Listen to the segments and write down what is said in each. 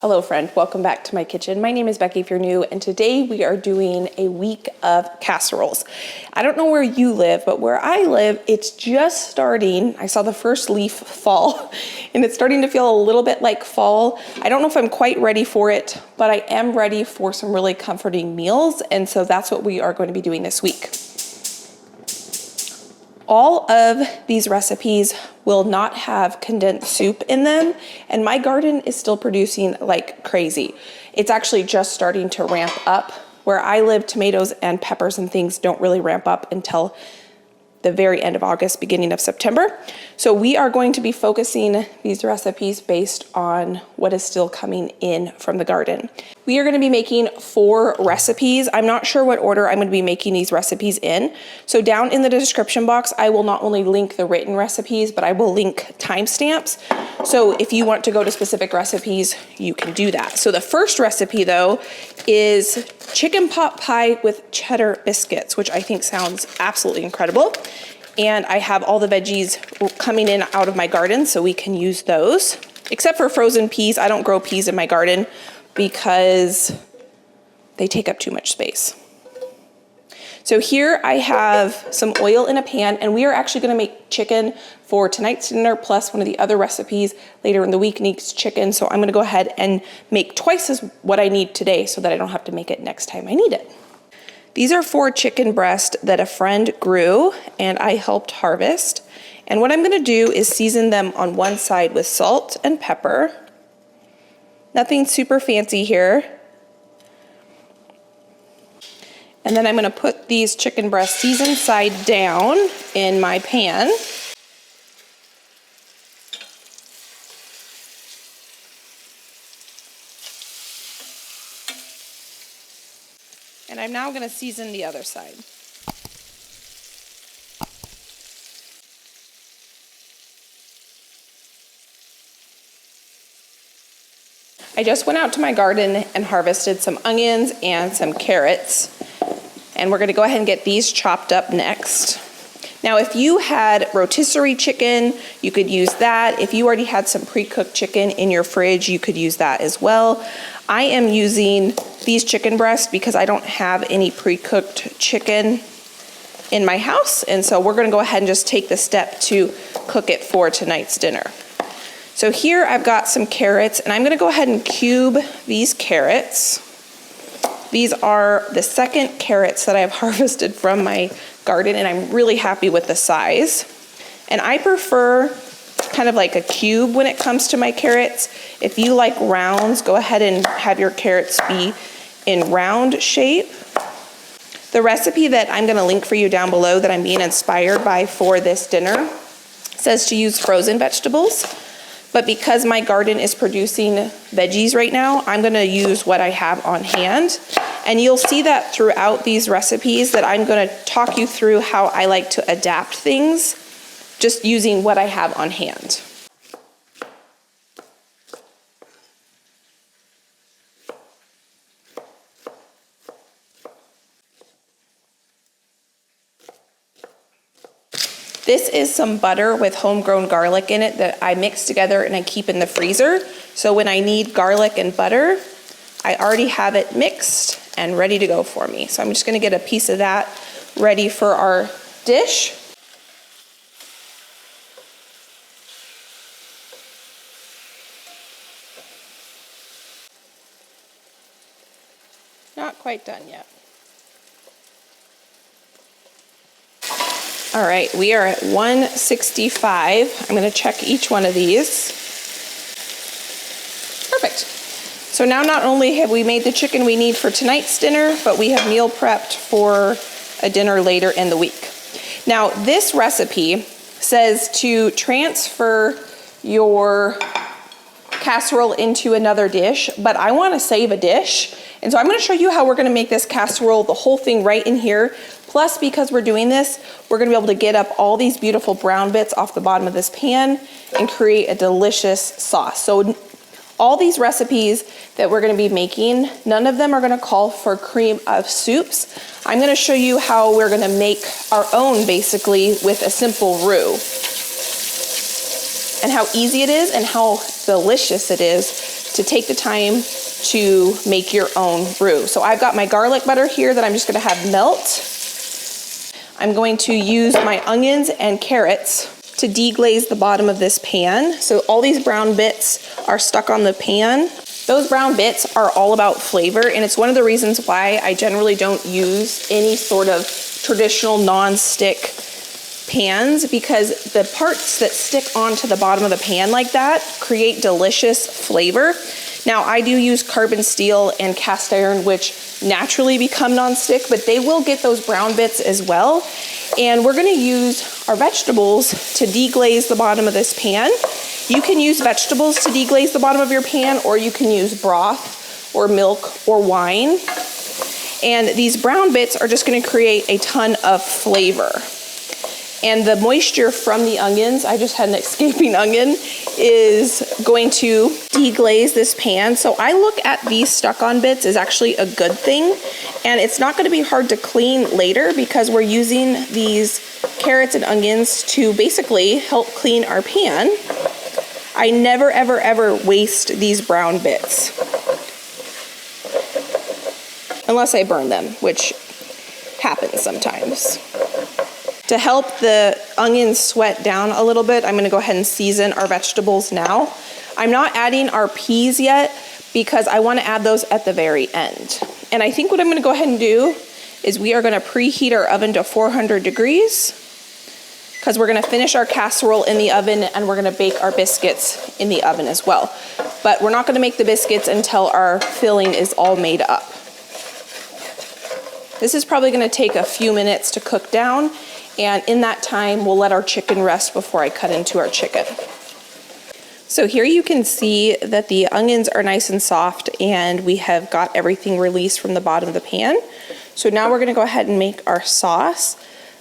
Hello friend, welcome back to my kitchen. My name is Becky if you're new, and today we are doing a week of casseroles. I don't know where you live, but where I live, it's just starting. I saw the first leaf fall and it's starting to feel a little bit like fall. I don't know if I'm quite ready for it, but I am ready for some really comforting meals, and so that's what we are going to be doing this week. All of these recipes will not have condensed soup in them, and my garden is still producing like crazy. It's actually just starting to ramp up. Where I live, tomatoes and peppers and things don't really ramp up until the very end of August, beginning of September. So we are going to be focusing these recipes based on what is still coming in from the garden. We are going to be making 4 recipes. I'm not sure what order I'm going to be making these recipes in. So down in the description box, I will not only link the written recipes, but I will link timestamps. So if you want to go to specific recipes, you can do that. So the first recipe though is chicken pot pie with cheddar biscuits, which I think sounds absolutely incredible. And I have all the veggies coming in out of my garden, so we can use those. Except for frozen peas. I don't grow peas in my garden because they take up too much space. So here I have some oil in a pan, and we are actually gonna make chicken for tonight's dinner, plus one of the other recipes later in the week needs chicken. So I'm gonna go ahead and make twice as what I need today so that I don't have to make it next time I need it. These are 4 chicken breasts that a friend grew and I helped harvest. And what I'm gonna do is season them on one side with salt and pepper. Nothing super fancy here. And then I'm gonna put these chicken breasts seasoned side down in my pan. And I'm now gonna season the other side. I just went out to my garden and harvested some onions and some carrots. And we're gonna go ahead and get these chopped up next. Now, if you had rotisserie chicken, you could use that. If you already had some pre-cooked chicken in your fridge, you could use that as well. I am using these chicken breasts because I don't have any pre-cooked chicken in my house. And so we're gonna go ahead and just take the step to cook it for tonight's dinner. So here I've got some carrots, and I'm gonna go ahead and cube these carrots. These are the second carrots that I've harvested from my garden, and I'm really happy with the size. And I prefer kind of like a cube when it comes to my carrots. If you like rounds, go ahead and have your carrots be in round shape. The recipe that I'm gonna link for you down below that I'm being inspired by for this dinner says to use frozen vegetables. But because my garden is producing veggies right now, I'm gonna use what I have on hand. And you'll see that throughout these recipes that I'm gonna talk you through how I like to adapt things, just using what I have on hand. This is some butter with homegrown garlic in it that I mix together and I keep in the freezer. So when I need garlic and butter, I already have it mixed and ready to go for me. So I'm just gonna get a piece of that ready for our dish. Not quite done yet. All right, we are at 165. I'm gonna check each one of these. Perfect. So now not only have we made the chicken we need for tonight's dinner, but we have meal prepped for a dinner later in the week. Now, this recipe says to transfer your casserole into another dish, but I wanna save a dish. And so I'm gonna show you how we're gonna make this casserole, the whole thing right in here. Plus, because we're doing this, we're gonna be able to get up all these beautiful brown bits off the bottom of this pan and create a delicious sauce. So all these recipes that we're gonna be making, none of them are gonna call for cream of soups. I'm gonna show you how we're gonna make our own basically with a simple roux. And how easy it is and how delicious it is to take the time to make your own roux. So I've got my garlic butter here that I'm just gonna have melt. I'm going to use my onions and carrots to deglaze the bottom of this pan. So all these brown bits are stuck on the pan. Those brown bits are all about flavor, and it's one of the reasons why I generally don't use any sort of traditional non-stick pans, because the parts that stick onto the bottom of the pan like that create delicious flavor. Now, I do use carbon steel and cast iron, which naturally become non-stick, but they will get those brown bits as well. And we're gonna use our vegetables to deglaze the bottom of this pan. You can use vegetables to deglaze the bottom of your pan, or you can use broth or milk or wine. And these brown bits are just gonna create a ton of flavor. And the moisture from the onions, I just had an escaping onion, is going to deglaze this pan. So I look at these stuck-on bits as actually a good thing. And it's not gonna be hard to clean later because we're using these carrots and onions to basically help clean our pan. I never, ever, ever waste these brown bits. Unless I burn them, which happens sometimes. To help the onions sweat down a little bit, I'm gonna go ahead and season our vegetables now. I'm not adding our peas yet because I wanna add those at the very end. And I think what I'm gonna go ahead and do is we are gonna preheat our oven to 400 degrees because we're gonna finish our casserole in the oven and we're gonna bake our biscuits in the oven as well. But we're not gonna make the biscuits until our filling is all made up. This is probably gonna take a few minutes to cook down, and in that time, we'll let our chicken rest before I cut into our chicken. So here you can see that the onions are nice and soft, and we have got everything released from the bottom of the pan. So now we're gonna go ahead and make our sauce.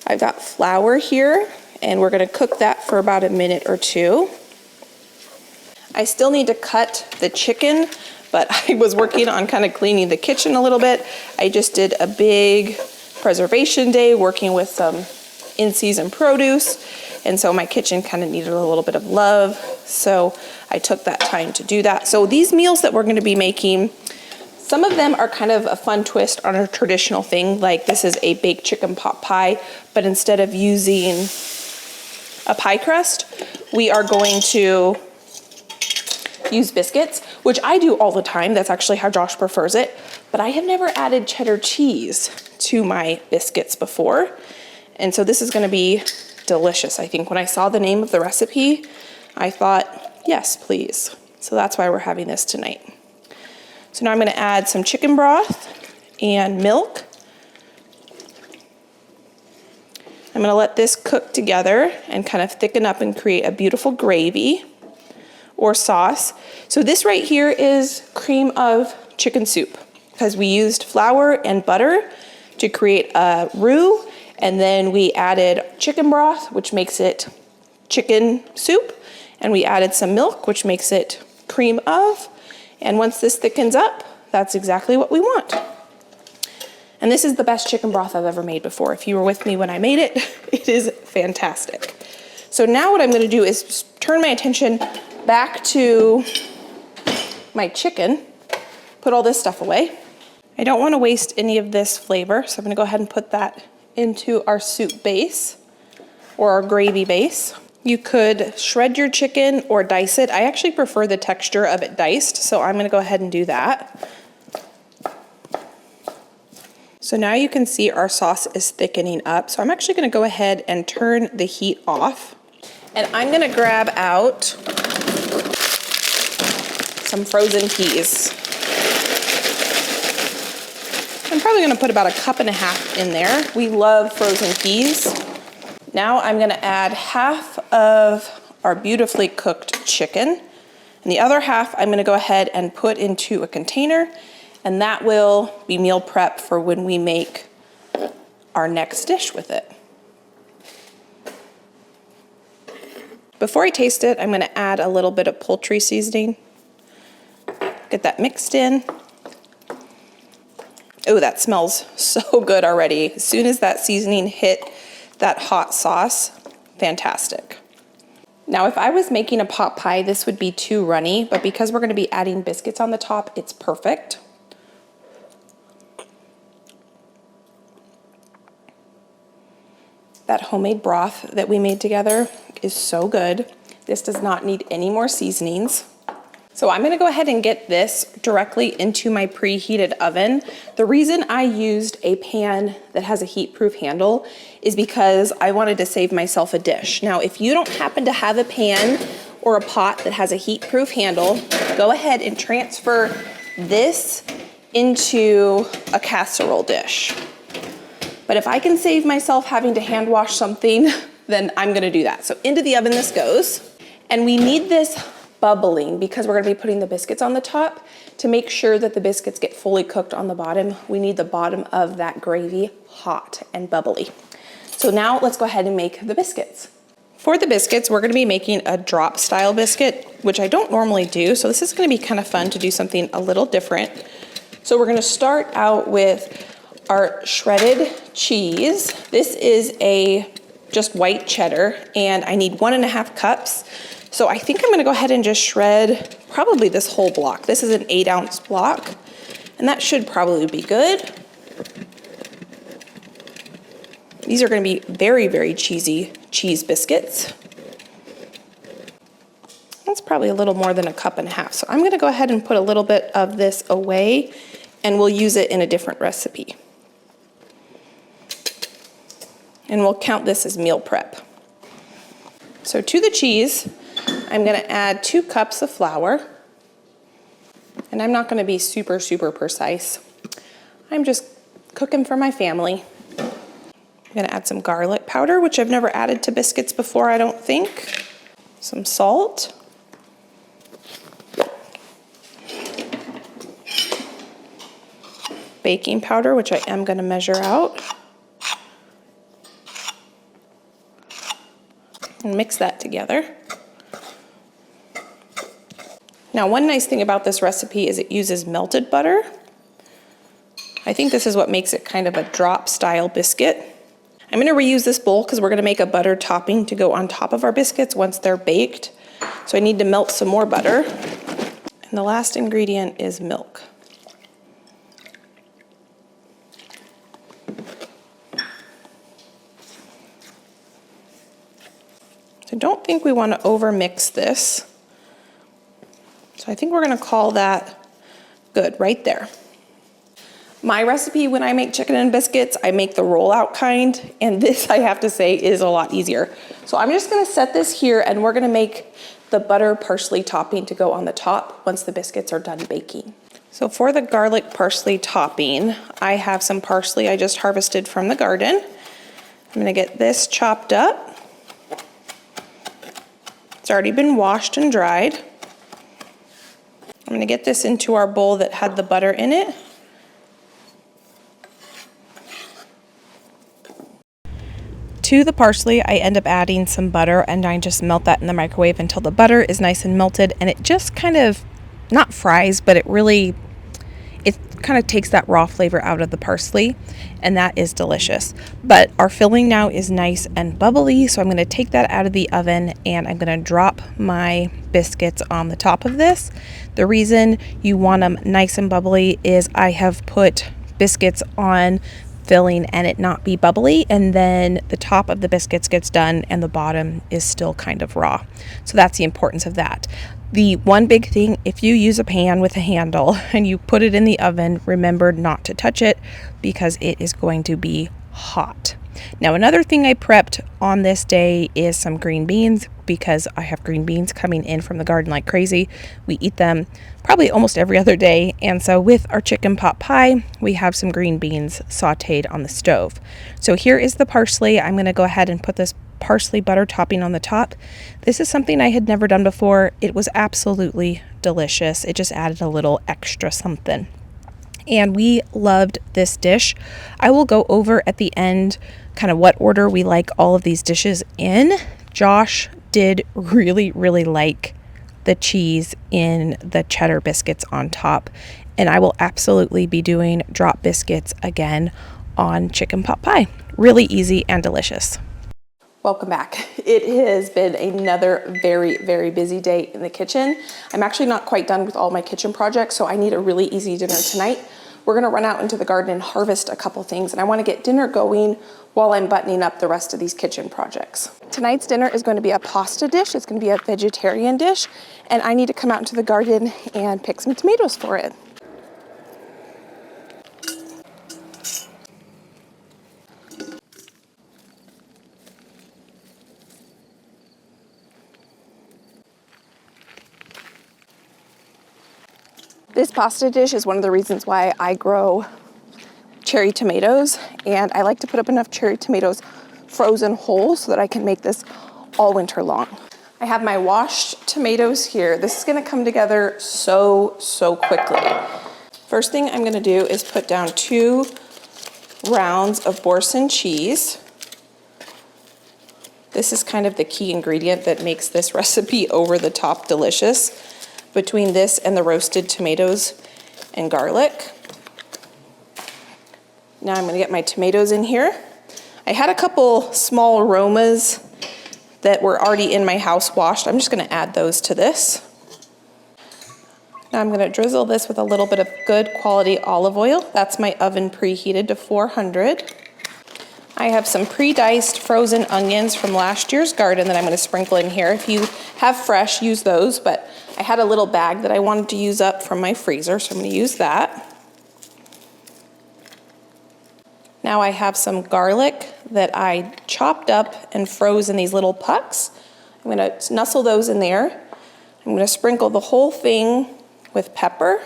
I've got flour here, and we're gonna cook that for about a minute or two. I still need to cut the chicken, but I was working on kind of cleaning the kitchen a little bit. I just did a big preservation day working with some in-season produce, and so my kitchen kind of needed a little bit of love, so I took that time to do that. So these meals that we're going to be making, some of them are kind of a fun twist on a traditional thing, like this is a baked chicken pot pie, but instead of using a pie crust, we are going to use biscuits, which I do all the time. That's actually how Josh prefers it, but I have never added cheddar cheese to my biscuits before. And so this is gonna be delicious. I think when I saw the name of the recipe, I thought, yes, please. So that's why we're having this tonight. So now I'm gonna add some chicken broth and milk. I'm gonna let this cook together and kind of thicken up and create a beautiful gravy or sauce. So this right here is cream of chicken soup because we used flour and butter to create a roux. And then we added chicken broth, which makes it chicken soup. And we added some milk, which makes it cream of. And once this thickens up, that's exactly what we want. And this is the best chicken broth I've ever made before. If you were with me when I made it, it is fantastic. So now what I'm gonna do is turn my attention back to my chicken, put all this stuff away. I don't wanna waste any of this flavor, so I'm gonna go ahead and put that into our soup base or our gravy base. You could shred your chicken or dice it. I actually prefer the texture of it diced, so I'm gonna go ahead and do that. So now you can see our sauce is thickening up. So I'm actually gonna go ahead and turn the heat off. And I'm gonna grab out some frozen peas. I'm probably gonna put about 1.5 cups in there. We love frozen peas. Now I'm gonna add half of our beautifully cooked chicken, and the other half I'm gonna go ahead and put into a container, and that will be meal prep for when we make our next dish with it. Before I taste it, I'm gonna add a little bit of poultry seasoning. Get that mixed in. Oh, that smells so good already. As soon as that seasoning hit that hot sauce, fantastic. Now, if I was making a pot pie, this would be too runny, but because we're going to be adding biscuits on the top, it's perfect. That homemade broth that we made together is so good. This does not need any more seasonings. So I'm gonna go ahead and get this directly into my preheated oven. The reason I used a pan that has a heat-proof handle is because I wanted to save myself a dish. Now, if you don't happen to have a pan or a pot that has a heat-proof handle, go ahead and transfer this into a casserole dish. But if I can save myself having to hand wash something, then I'm gonna do that. So into the oven this goes. And we need this bubbling because we're gonna be putting the biscuits on the top. To make sure that the biscuits get fully cooked on the bottom, we need the bottom of that gravy hot and bubbly. So now let's go ahead and make the biscuits. For the biscuits, we're gonna be making a drop style biscuit, which I don't normally do. So this is gonna be kind of fun to do something a little different. So we're gonna start out with our shredded cheese. This is a just white cheddar, and I need 1.5 cups. So I think I'm gonna go ahead and just shred probably this whole block. This is an 8-ounce block, and that should probably be good. These are gonna be very, very cheesy cheese biscuits. That's probably a little more than 1.5 cups. So I'm gonna go ahead and put a little bit of this away, and we'll use it in a different recipe. And we'll count this as meal prep. So to the cheese, I'm gonna add 2 cups of flour. And I'm not gonna be super, super precise. I'm just cooking for my family. I'm gonna add some garlic powder, which I've never added to biscuits before, I don't think. Some salt. Baking powder, which I am gonna measure out. And mix that together. Now, one nice thing about this recipe is it uses melted butter. I think this is what makes it kind of a drop style biscuit. I'm gonna reuse this bowl because we're gonna make a butter topping to go on top of our biscuits once they're baked. So I need to melt some more butter. And the last ingredient is milk. So I don't think we want to over mix this. So I think we're going to call that good right there. My recipe when I make chicken and biscuits, I make the rollout kind, and this I have to say is a lot easier. So I'm just going to set this here, and we're going to make the butter parsley topping to go on the top once the biscuits are done baking. So for the garlic parsley topping, I have some parsley I just harvested from the garden. I'm going to get this chopped up. It's already been washed and dried. I'm going to get this into our bowl that had the butter in it. To the parsley, I end up adding some butter, and I just melt that in the microwave until the butter is nice and melted, and it just kind of, not fries, but it kind of takes that raw flavor out of the parsley, and that is delicious. But our filling now is nice and bubbly, so I'm going to take that out of the oven, and I'm going to drop my biscuits on the top of this. The reason you want them nice and bubbly is I have put biscuits on filling and it not be bubbly, and then the top of the biscuits gets done and the bottom is still kind of raw. So that's the importance of that. The one big thing, if you use a pan with a handle and you put it in the oven, remember not to touch it because it is going to be hot. Now, another thing I prepped on this day is some green beans because I have green beans coming in from the garden like crazy. We eat them probably almost every other day. And so with our chicken pot pie, we have some green beans sauteed on the stove. So here is the parsley. I'm going to go ahead and put this parsley butter topping on the top. This is something I had never done before. It was absolutely delicious. It just added a little extra something. And we loved this dish. I will go over at the end kind of what order we like all of these dishes in. Josh did really, really like the cheese in the cheddar biscuits on top. And I will absolutely be doing drop biscuits again on chicken pot pie. Really easy and delicious. Welcome back. It has been another very, very busy day in the kitchen. I'm actually not quite done with all my kitchen projects, so I need a really easy dinner tonight. We're gonna run out into the garden and harvest a couple things, and I wanna get dinner going while I'm buttoning up the rest of these kitchen projects. Tonight's dinner is going to be a pasta dish. It's gonna be a vegetarian dish, and I need to come out into the garden and pick some tomatoes for it. This pasta dish is one of the reasons why I grow cherry tomatoes, and I like to put up enough cherry tomatoes frozen whole so that I can make this all winter long. I have my washed tomatoes here. This is gonna come together so quickly. First thing I'm gonna do is put down 2 rounds of Boursin cheese. This is kind of the key ingredient that makes this recipe over the top delicious. Between this and the roasted tomatoes and garlic. Now I'm gonna get my tomatoes in here. I had a couple small aromas that were already in my house washed. I'm just gonna add those to this. Now I'm gonna drizzle this with a little bit of good quality olive oil. That's my oven preheated to 400. I have some pre-diced frozen onions from last year's garden that I'm gonna sprinkle in here. If you have fresh, use those, but I had a little bag that I wanted to use up from my freezer, so I'm gonna use that. Now I have some garlic that I chopped up and froze in these little pucks. I'm gonna nuzzle those in there. I'm gonna sprinkle the whole thing with pepper.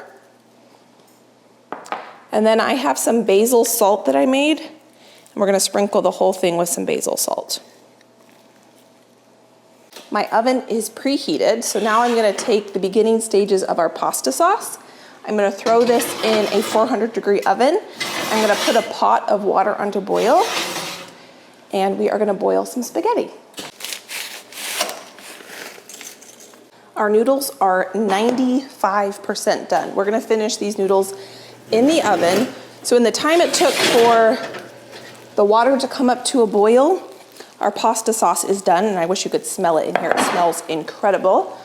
And then I have some basil salt that I made, and we're gonna sprinkle the whole thing with some basil salt. My oven is preheated, so now I'm gonna take the beginning stages of our pasta sauce. I'm gonna throw this in a 400-degree oven. I'm gonna put a pot of water on to boil, and we are gonna boil some spaghetti. Our noodles are 95% done. We're gonna finish these noodles in the oven. So in the time it took for the water to come up to a boil, our pasta sauce is done, and I wish you could smell it in here. It smells incredible.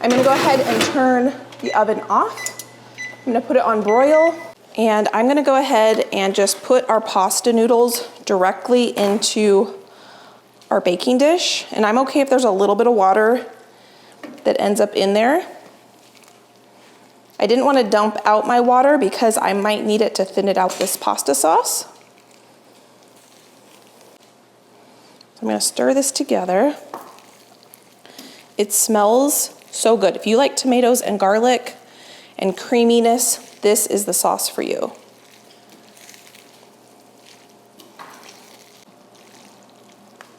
I'm gonna go ahead and turn the oven off. I'm gonna put it on broil, and I'm gonna go ahead and just put our pasta noodles directly into our baking dish. And I'm okay if there's a little bit of water that ends up in there. I didn't wanna dump out my water because I might need it to thin it out this pasta sauce. I'm gonna stir this together. It smells so good. If you like tomatoes and garlic and creaminess, this is the sauce for you.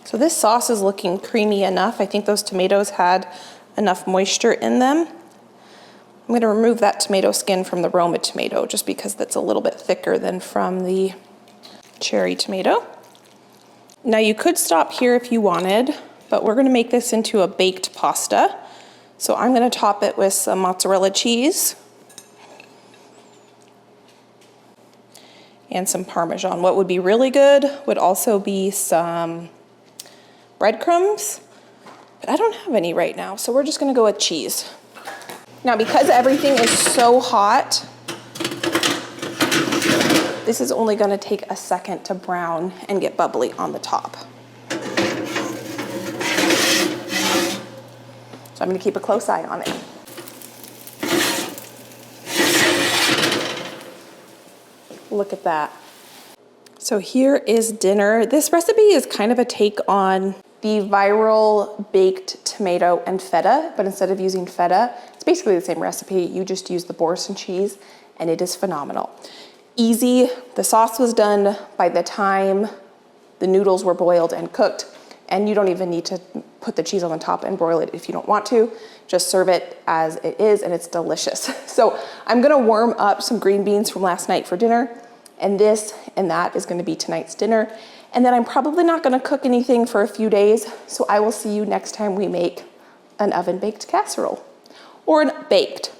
So this sauce is looking creamy enough. I think those tomatoes had enough moisture in them. I'm gonna remove that tomato skin from the Roma tomato just because that's a little bit thicker than from the cherry tomato. Now you could stop here if you wanted, but we're gonna make this into a baked pasta. So I'm gonna top it with some mozzarella cheese and some Parmesan. What would be really good would also be some breadcrumbs, but I don't have any right now, so we're just gonna go with cheese. Now because everything is so hot, this is only gonna take a second to brown and get bubbly on the top. So I'm gonna keep a close eye on it. Look at that. So here is dinner. This recipe is kind of a take on the viral baked tomato and feta, but instead of using feta, it's basically the same recipe. You just use the Boursin cheese, and it is phenomenal. Easy. The sauce was done by the time the noodles were boiled and cooked, and you don't even need to put the cheese on the top and broil it if you don't want to. Just serve it as it is, and it's delicious. So I'm gonna warm up some green beans from last night for dinner, and this and that is gonna be tonight's dinner. And then I'm probably not gonna cook anything for a few days, so I will see you next time we make an oven-baked casserole. Or an baked.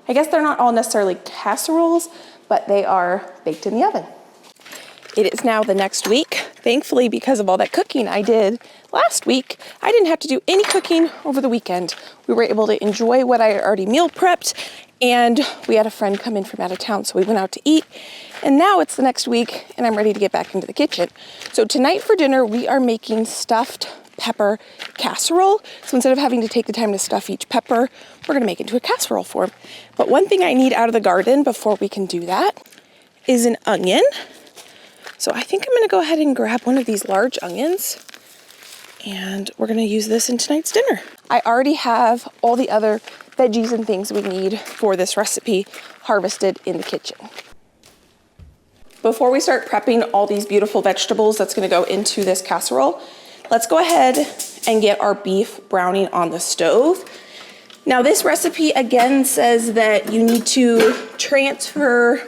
I guess they're not all necessarily casseroles, but they are baked in the oven. It is now the next week. Thankfully, because of all that cooking I did last week, I didn't have to do any cooking over the weekend. We were able to enjoy what I already meal prepped, and we had a friend come in from out of town, so we went out to eat. And now it's the next week, and I'm ready to get back into the kitchen. So tonight for dinner, we are making stuffed pepper casserole. So instead of having to take the time to stuff each pepper, we're gonna make it into a casserole form. But one thing I need out of the garden before we can do that is an onion. So I think I'm gonna go ahead and grab one of these large onions, and we're gonna use this in tonight's dinner. I already have all the other veggies and things we need for this recipe harvested in the kitchen. Before we start prepping all these beautiful vegetables that's gonna go into this casserole, let's go ahead and get our beef browning on the stove. Now this recipe again says that you need to transfer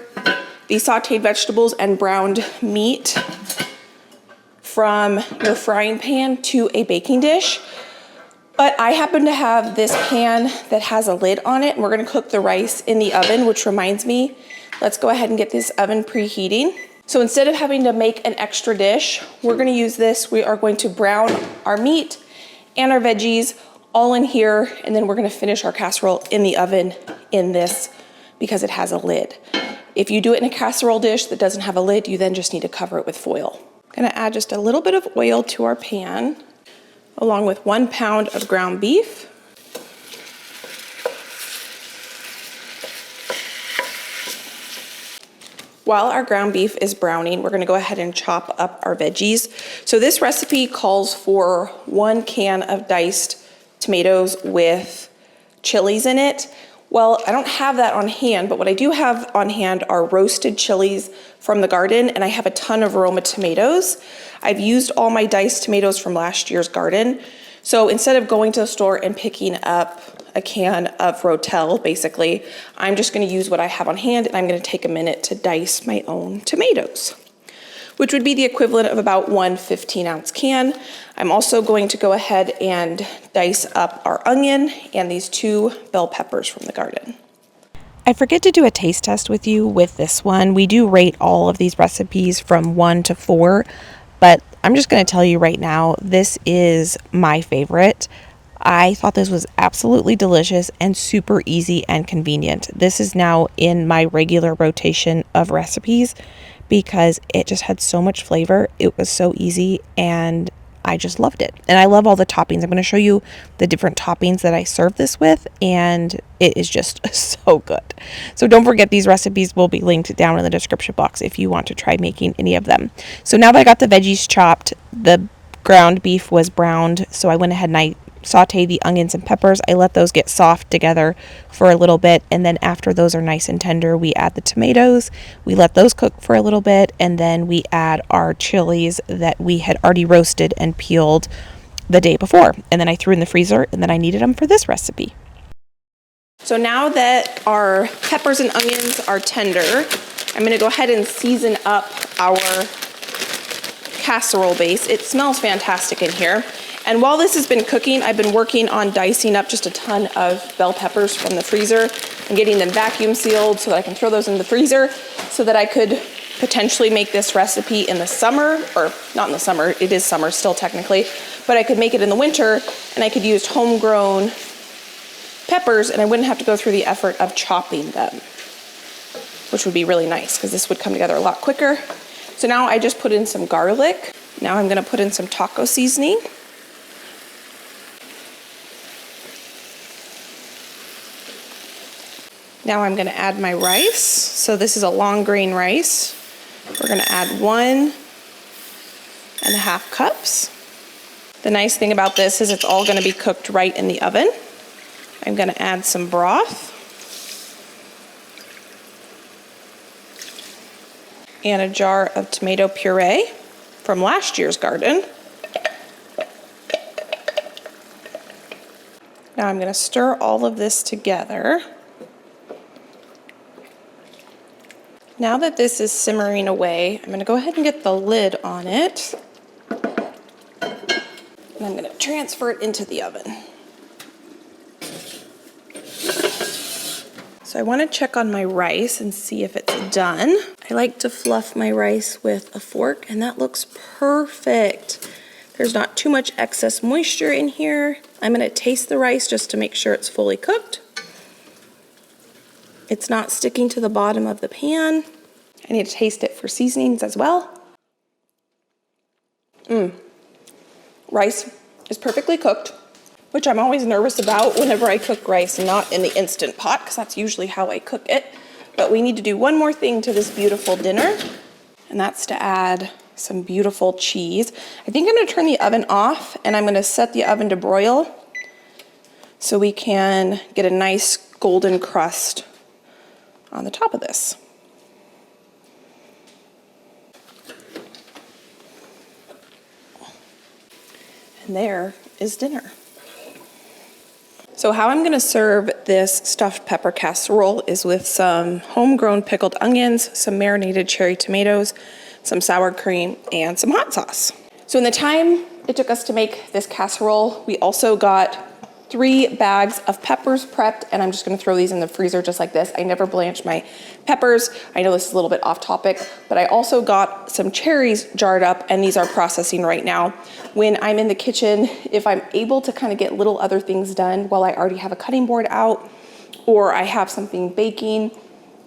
the sauteed vegetables and browned meat from your frying pan to a baking dish. But I happen to have this pan that has a lid on it, and we're gonna cook the rice in the oven, which reminds me, let's go ahead and get this oven preheating. So instead of having to make an extra dish, we're gonna use this. We are going to brown our meat and our veggies all in here, and then we're gonna finish our casserole in the oven in this because it has a lid. If you do it in a casserole dish that doesn't have a lid, you then just need to cover it with foil. I'm gonna add just a little bit of oil to our pan, along with 1 pound of ground beef. While our ground beef is browning, we're gonna go ahead and chop up our veggies. So this recipe calls for 1 can of diced tomatoes with chilies in it. Well, I don't have that on hand, but what I do have on hand are roasted chilies from the garden, and I have a ton of Roma tomatoes. I've used all my diced tomatoes from last year's garden. So instead of going to the store and picking up a can of Rotel, basically, I'm just gonna use what I have on hand, and I'm gonna take a minute to dice my own tomatoes, which would be the equivalent of about 1 15-ounce can. I'm also going to go ahead and dice up our onion and these 2 bell peppers from the garden. I forget to do a taste test with you with this one. We do rate all of these recipes from 1 to 4, but I'm just gonna tell you right now, this is my favorite. I thought this was absolutely delicious and super easy and convenient. This is now in my regular rotation of recipes because it just had so much flavor. It was so easy, and I just loved it. And I love all the toppings. I'm going to show you the different toppings that I serve this with, and it is just so good. So don't forget, these recipes will be linked down in the description box if you want to try making any of them. So now that I got the veggies chopped, the ground beef was browned, so I went ahead and I sauteed the onions and peppers. I let those get soft together for a little bit, and then after those are nice and tender, we add the tomatoes. We let those cook for a little bit, and then we add our chilies that we had already roasted and peeled the day before. And then I threw in the freezer, and then I needed them for this recipe. So now that our peppers and onions are tender, I'm going to go ahead and season up our casserole base. It smells fantastic in here. And while this has been cooking, I've been working on dicing up just a ton of bell peppers from the freezer and getting them vacuum sealed so that I can throw those in the freezer so that I could potentially make this recipe in the summer, or not in the summer, it is summer still technically, but I could make it in the winter, and I could use homegrown peppers and I wouldn't have to go through the effort of chopping them, which would be really nice because this would come together a lot quicker. So now I just put in some garlic. Now I'm gonna put in some taco seasoning. Now I'm gonna add my rice. So this is a long grain rice. We're gonna add 1.5 cups. The nice thing about this is it's all gonna be cooked right in the oven. I'm gonna add some broth and a jar of tomato puree from last year's garden. Now I'm gonna stir all of this together. Now that this is simmering away, I'm gonna go ahead and get the lid on it. And I'm gonna transfer it into the oven. So I wanna check on my rice and see if it's done. I like to fluff my rice with a fork, and that looks perfect. there's not too much excess moisture in here. I'm gonna taste the rice just to make sure it's fully cooked. It's not sticking to the bottom of the pan. I need to taste it for seasonings as well. Rice is perfectly cooked, which I'm always nervous about whenever I cook rice, not in the Instant Pot, because that's usually how I cook it. But we need to do one more thing to this beautiful dinner, and that's to add some beautiful cheese. I think I'm gonna turn the oven off, and I'm gonna set the oven to broil so we can get a nice golden crust on the top of this. And there is dinner. So how I'm gonna serve this stuffed pepper casserole is with some homegrown pickled onions, some marinated cherry tomatoes, some sour cream, and some hot sauce. So in the time it took us to make this casserole, we also got 3 bags of peppers prepped, and I'm just gonna throw these in the freezer just like this. I never blanch my peppers. I know this is a little bit off topic, but I also got some cherries jarred up, and these are processing right now. When I'm in the kitchen, if I'm able to kind of get little other things done while I already have a cutting board out, or I have something baking,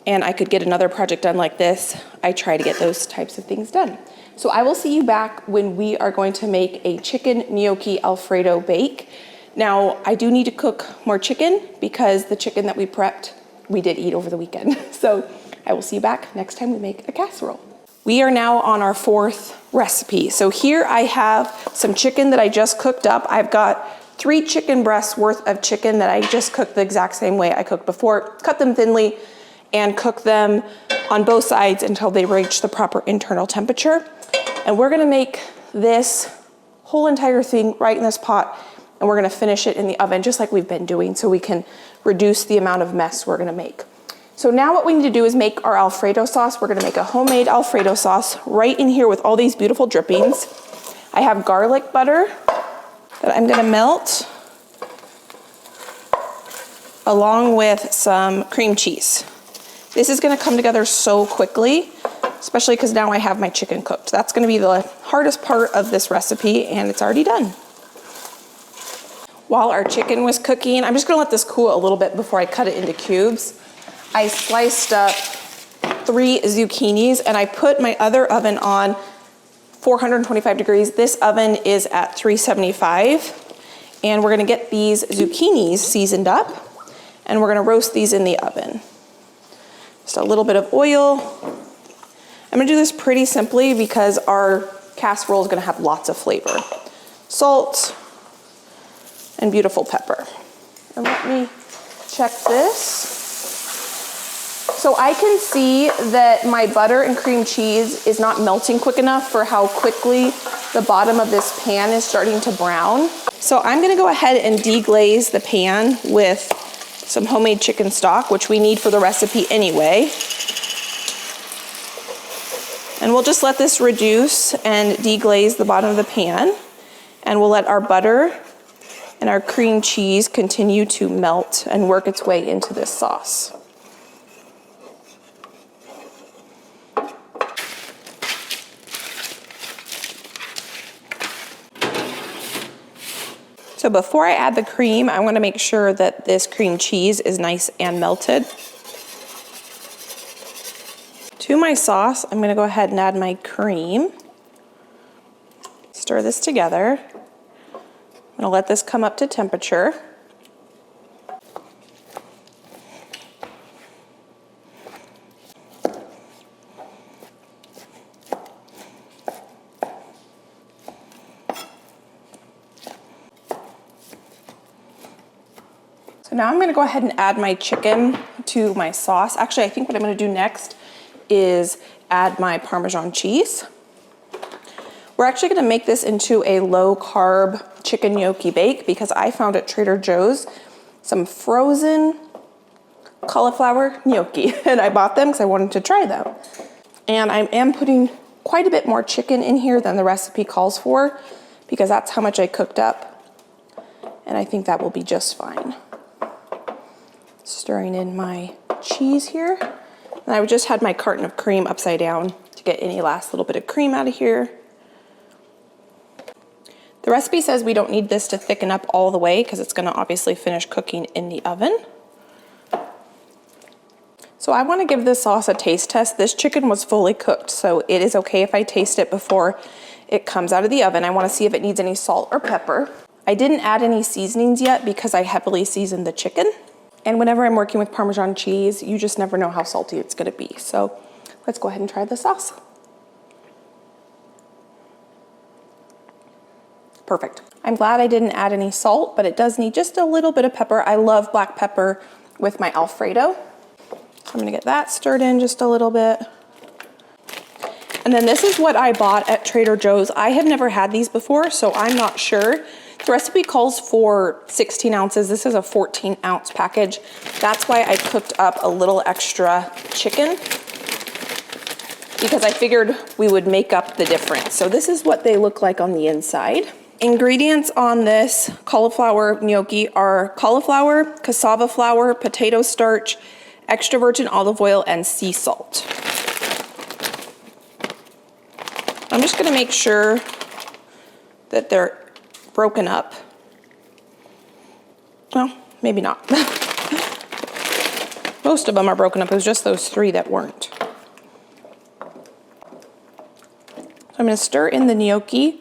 and I could get another project done like this, I try to get those types of things done. So I will see you back when we are going to make a chicken gnocchi Alfredo bake. Now, I do need to cook more chicken because the chicken that we prepped, we did eat over the weekend. So I will see you back next time we make a casserole. We are now on our 4th recipe. So here I have some chicken that I just cooked up. I've got 3 chicken breasts worth of chicken that I just cooked the exact same way I cooked before. Cut them thinly and cook them on both sides until they reach the proper internal temperature. And we're gonna make this whole entire thing right in this pot, and we're gonna finish it in the oven just like we've been doing so we can reduce the amount of mess we're gonna make. So now what we need to do is make our Alfredo sauce. We're gonna make a homemade Alfredo sauce right in here with all these beautiful drippings. I have garlic butter that I'm gonna melt along with some cream cheese. This is gonna come together so quickly, especially because now I have my chicken cooked. That's gonna be the hardest part of this recipe, and it's already done. While our chicken was cooking, I'm just gonna let this cool a little bit before I cut it into cubes. I sliced up 3 zucchinis, and I put my other oven on 425 degrees. This oven is at 375, and we're gonna get these zucchinis seasoned up, and we're gonna roast these in the oven. Just a little bit of oil. I'm gonna do this pretty simply because our casserole is gonna have lots of flavor. Salt, and beautiful pepper. And let me check this. So I can see that my butter and cream cheese is not melting quick enough for how quickly the bottom of this pan is starting to brown. So I'm gonna go ahead and deglaze the pan with some homemade chicken stock, which we need for the recipe anyway. And we'll just let this reduce and deglaze the bottom of the pan. And we'll let our butter and our cream cheese continue to melt and work its way into this sauce. So before I add the cream, I want to make sure that this cream cheese is nice and melted. To my sauce, I'm going to go ahead and add my cream. Stir this together. I'm going to let this come up to temperature. So now I'm going to go ahead and add my chicken to my sauce. Actually, I think what I'm going to do next is add my Parmesan cheese. We're actually going to make this into a low-carb chicken gnocchi bake because I found at Trader Joe's some frozen cauliflower gnocchi, and I bought them because I wanted to try them. And I am putting quite a bit more chicken in here than the recipe calls for because that's how much I cooked up, and I think that will be just fine. Stirring in my cheese here. And I just had my carton of cream upside down to get any last little bit of cream out of here. The recipe says we don't need this to thicken up all the way because it's gonna obviously finish cooking in the oven. So I wanna give this sauce a taste test. This chicken was fully cooked, so it is okay if I taste it before it comes out of the oven. I wanna see if it needs any salt or pepper. I didn't add any seasonings yet because I heavily seasoned the chicken. And whenever I'm working with Parmesan cheese, you just never know how salty it's gonna be. So let's go ahead and try the sauce. Perfect. I'm glad I didn't add any salt, but it does need just a little bit of pepper. I love black pepper with my Alfredo. So I'm gonna get that stirred in just a little bit. And then this is what I bought at Trader Joe's. I have never had these before, so I'm not sure. The recipe calls for 16 ounces. This is a 14-ounce package. That's why I cooked up a little extra chicken, because I figured we would make up the difference. So this is what they look like on the inside. Ingredients on this cauliflower gnocchi are cauliflower, cassava flour, potato starch, extra virgin olive oil, and sea salt. I'm just gonna make sure that they're broken up. Well, maybe not. Most of them are broken up. It was just those 3 that weren't. So I'm gonna stir in the gnocchi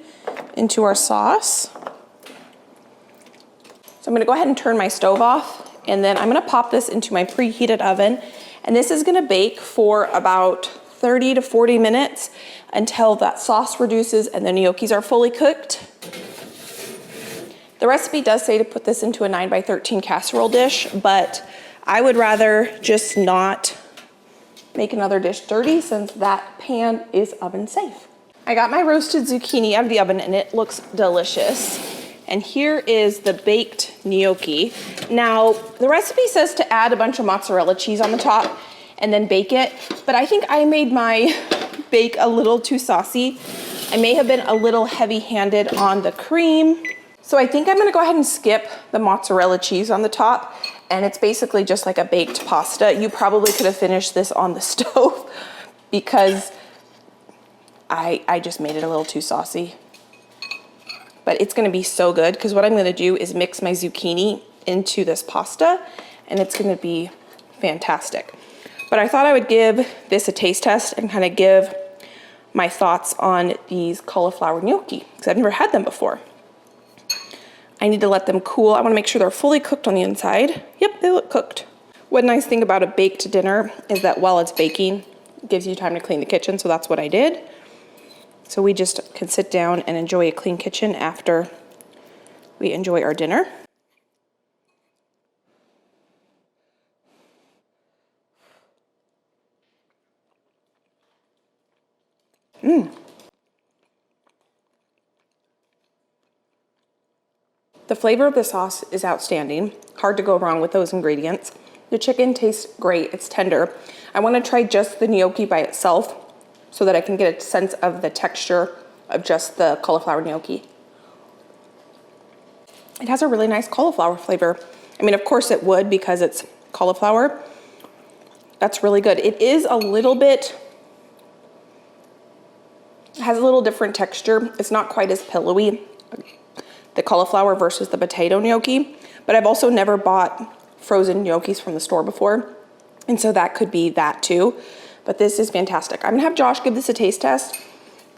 into our sauce. So I'm gonna go ahead and turn my stove off, and then I'm gonna pop this into my preheated oven, and this is gonna bake for about 30 to 40 minutes until that sauce reduces and the gnocchis are fully cooked. The recipe does say to put this into a 9x13 casserole dish, but I would rather just not make another dish dirty since that pan is oven safe. I got my roasted zucchini out of the oven and it looks delicious. And here is the baked gnocchi. Now, the recipe says to add a bunch of mozzarella cheese on the top and then bake it, but I think I made my bake a little too saucy. I may have been a little heavy-handed on the cream. So I think I'm gonna go ahead and skip the mozzarella cheese on the top, and it's basically just like a baked pasta. You probably could have finished this on the stove because I just made it a little too saucy. But it's gonna be so good because what I'm gonna do is mix my zucchini into this pasta and it's gonna be fantastic. But I thought I would give this a taste test and kind of give my thoughts on these cauliflower gnocchi because I've never had them before. I need to let them cool. I wanna make sure they're fully cooked on the inside. Yep, they look cooked. One nice thing about a baked dinner is that while it's baking, it gives you time to clean the kitchen, so that's what I did. So we just can sit down and enjoy a clean kitchen after we enjoy our dinner. The flavor of the sauce is outstanding. Hard to go wrong with those ingredients. The chicken tastes great, it's tender. I wanna try just the gnocchi by itself so that I can get a sense of the texture of just the cauliflower gnocchi. It has a really nice cauliflower flavor. I mean, of course it would because it's cauliflower. That's really good. It is a little bit, has a little different texture. It's not quite as pillowy, the cauliflower versus the potato gnocchi, but I've also never bought frozen gnocchis from the store before. And so that could be that too. But this is fantastic. I'm gonna have Josh give this a taste test,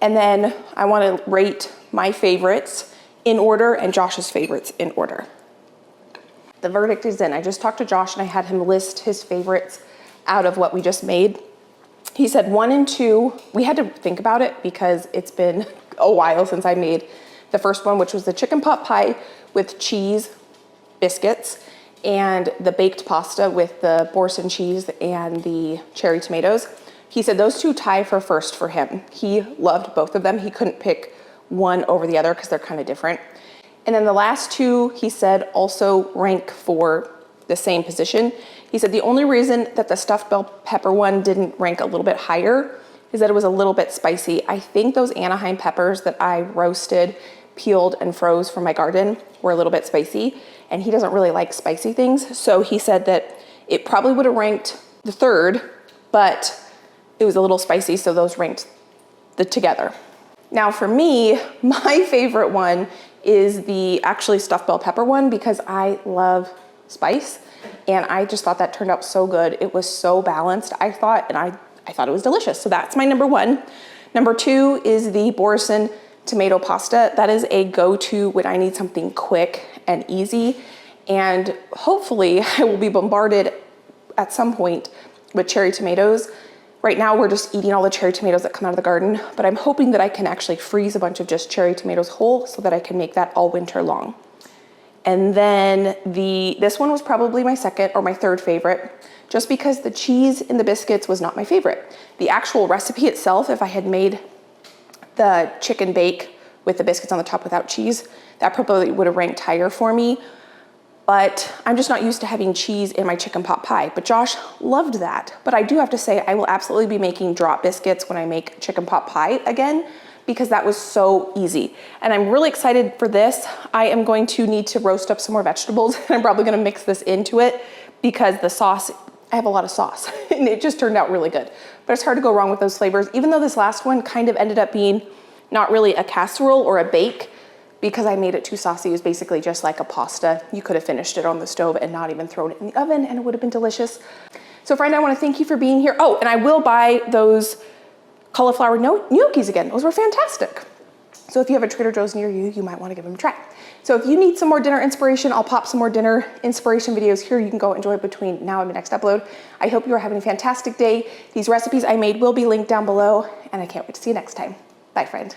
and then I wanna rate my favorites in order and Josh's favorites in order. The verdict is in. I just talked to Josh and I had him list his favorites out of what we just made. He said 1 and 2, we had to think about it because it's been a while since I made the first one, which was the chicken pot pie with cheese biscuits and the baked pasta with the Boursin cheese and the cherry tomatoes. He said those 2 tie for first for him. He loved both of them. He couldn't pick one over the other because they're kind of different. And then the last 2, he said, also rank for the same position. He said the only reason that the stuffed bell pepper one didn't rank a little bit higher is that it was a little bit spicy. I think those Anaheim peppers that I roasted, peeled, and froze from my garden were a little bit spicy, and he doesn't really like spicy things. So he said that it probably would have ranked the 3rd, but it was a little spicy, so those ranked together. Now for me, my favorite one is the actually stuffed bell pepper one because I love spice. And I just thought that turned out so good. It was so balanced, I thought, and I thought it was delicious. So that's my number one. Number two is the Boursin tomato pasta. That is a go-to when I need something quick and easy. And hopefully I will be bombarded at some point with cherry tomatoes. Right now we're just eating all the cherry tomatoes that come out of the garden, but I'm hoping that I can actually freeze a bunch of just cherry tomatoes whole so that I can make that all winter long. And then this one was probably my second or my third favorite, just because the cheese in the biscuits was not my favorite. The actual recipe itself, if I had made the chicken bake with the biscuits on the top without cheese, that probably would have ranked higher for me. But I'm just not used to having cheese in my chicken pot pie. But Josh loved that. But I do have to say, I will absolutely be making drop biscuits when I make chicken pot pie again, because that was so easy. And I'm really excited for this. I am going to need to roast up some more vegetables, and I'm probably gonna mix this into it because the sauce, I have a lot of sauce, and it just turned out really good. But it's hard to go wrong with those flavors, even though this last one kind of ended up being not really a casserole or a bake, because I made it too saucy. It was basically just like a pasta. You could have finished it on the stove and not even thrown it in the oven, and it would have been delicious. So friend, I wanna thank you for being here. Oh, and I will buy those cauliflower gnocchis again. Those were fantastic. So if you have a Trader Joe's near you, you might wanna give them a try. So if you need some more dinner inspiration, I'll pop some more dinner inspiration videos here. You can go enjoy between now and the next upload. I hope you are having a fantastic day. These recipes I made will be linked down below, and I can't wait to see you next time. Bye, friend.